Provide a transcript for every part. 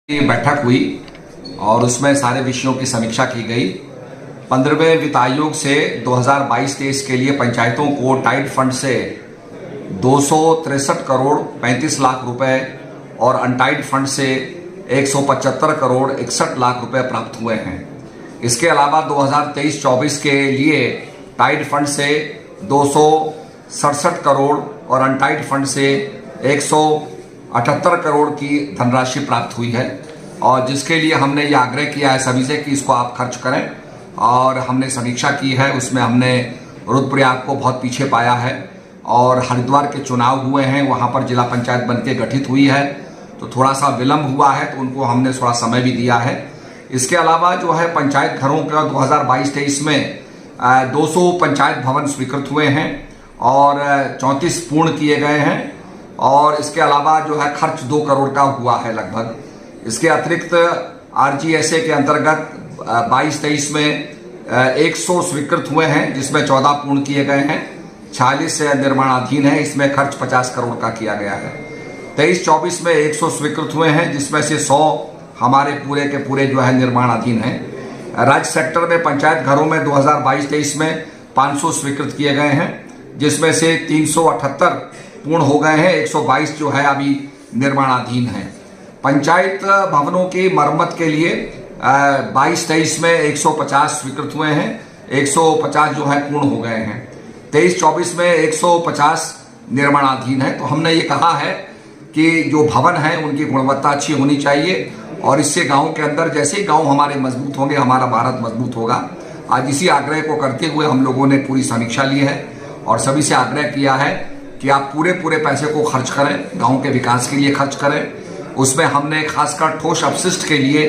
की बैठक हुई और उसमें सारे विषयों की समीक्षा की गई। 15वें वित्त आयोग से 2022-23 के लिए पंचायतों को टाइड फंड से 263 करोड़ 35 लाख रुपए और अनटाइड फंड से 175 करोड़ 61 लाख रुपए प्राप्त हुए हैं। इसके अलावा 2023-24 के लिए टाइड फंड से 267 करोड़ और अनटाइड फंड से 178 करोड़ की धनराशि प्राप्त हुई है और जिसके लिए हमने ये आग्रह किया है सभी से कि इसको आप खर्च करें। और हमने समीक्षा की है, उसमें हमने रुद्रप्रयाग को बहुत पीछे पाया है और हरिद्वार के चुनाव हुए हैं, वहां पर जिला पंचायत बनके गठित हुई है तो थोड़ा सा विलंब हुआ है, तो उनको हमने थोड़ा समय भी दिया है। इसके अलावा जो है पंचायत घरों का 2022-23 में 200 पंचायत भवन स्वीकृत हुए हैं और 34 पूर्ण किए गए हैं और इसके अलावा जो है खर्च 2 करोड़ का हुआ है लगभग। इसके अतिरिक्त आरजीएसए के अंतर्गत 22-23 में 100 स्वीकृत हुए हैं जिसमें 14 पूर्ण किए गए हैं, 46 निर्माणाधीन है, इसमें खर्च 50 करोड़ का किया गया है। 23-24 में 100 स्वीकृत हुए हैं जिसमें से 100 हमारे पूरे के पूरे जो है निर्माणाधीन हैं। राज्य सेक्टर में पंचायत घरों में 2022-23 में 500 स्वीकृत किए गए हैं जिसमें से 378 पूर्ण हो गए हैं, 122 जो है अभी निर्माणाधीन है। पंचायत भवनों की मरम्मत के लिए 22-23 में 150 स्वीकृत हुए हैं, 150 जो है पूर्ण हो गए हैं। 23-24 में 150 निर्माणाधीन है। तो हमने ये कहा है कि जो भवन है उनकी गुणवत्ता अच्छी होनी चाहिए और इससे गांव के अंदर जैसे ही गांव हमारे मजबूत होंगे हमारा भारत मजबूत होगा। आज इसी आग्रह को करते हुए हम लोगों ने पूरी समीक्षा ली है और सभी से आग्रह किया है कि आप पूरे पैसे को खर्च करें, गांव के विकास के लिए खर्च करें। उसमें हमने खासकर ठोस अपशिष्ट के लिए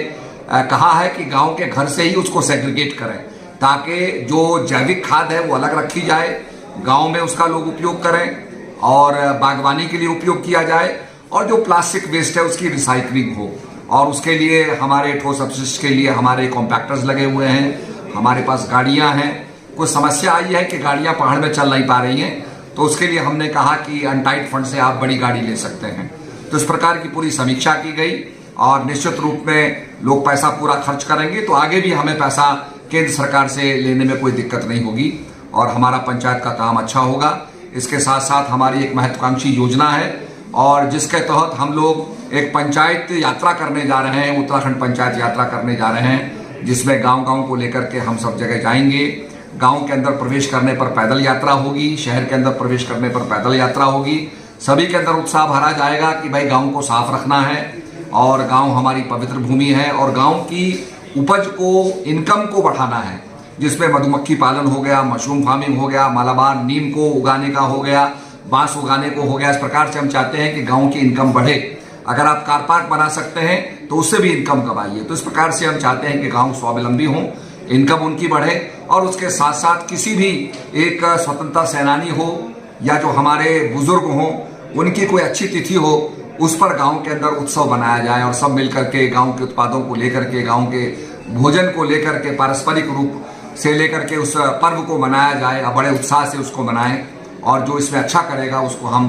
कहा है कि गांव के घर से ही उसको सेग्रीगेट करें ताकि जो जैविक खाद है वो अलग रखी जाए, गांव में उसका लोग उपयोग करें और बागवानी के लिए उपयोग किया जाए और जो प्लास्टिक वेस्ट है उसकी रिसाइकलिंग हो। और उसके लिए हमारे ठोस अपशिष्ट के लिए हमारे कॉम्पैक्टर्स लगे हुए हैं, हमारे पास गाड़ियां हैं। कुछ समस्या आई है कि गाड़ियां पहाड़ में चल नहीं पा रही हैं, तो उसके लिए हमने कहा कि अनटाइड फंड से आप बड़ी गाड़ी ले सकते हैं। तो इस प्रकार की पूरी समीक्षा की गई और निश्चित रूप में लोग पैसा पूरा खर्च करेंगे तो आगे भी हमें पैसा केंद्र सरकार से लेने में कोई दिक्कत नहीं होगी और हमारा पंचायत का काम अच्छा होगा। इसके साथ साथ हमारी एक महत्वाकांक्षी योजना है और जिसके तहत हम लोग एक पंचायत यात्रा करने जा रहे हैं, उत्तराखंड पंचायत यात्रा करने जा रहे हैं, जिसमें गांव को लेकर के हम सब जगह जाएंगे। गांव के अंदर प्रवेश करने पर पैदल यात्रा होगी, शहर के अंदर प्रवेश करने पर पैदल यात्रा होगी। सभी के अंदर उत्साह भरा जाएगा कि भाई गांव को साफ रखना है और गांव हमारी पवित्र भूमि है और गांव की उपज को, इनकम को बढ़ाना है, जिसमें मधुमक्खी पालन हो गया, मशरूम फार्मिंग हो गया, मालाबार नीम को उगाने का हो गया, बांस उगाने को हो गया। इस प्रकार से हम चाहते हैं कि गांव की इनकम बढ़े। अगर आप कार पार्क बना सकते हैं तो उससे भी इनकम कमाइए। तो इस प्रकार से हम चाहते हैं कि गांव स्वावलंबी हों, इनकम उनकी बढ़े और उसके साथ साथ किसी भी एक स्वतंत्रता सेनानी हो या जो हमारे बुजुर्ग हों उनकी कोई अच्छी तिथि हो, उस पर गांव के अंदर उत्सव बनाया जाए और सब मिलकर के गांव के उत्पादों को लेकर के, गांव के भोजन को लेकर के, पारस्परिक रूप से लेकर के उस पर्व को मनाया जाए, बड़े उत्साह से उसको मनाएं और जो इसमें अच्छा करेगा उसको हम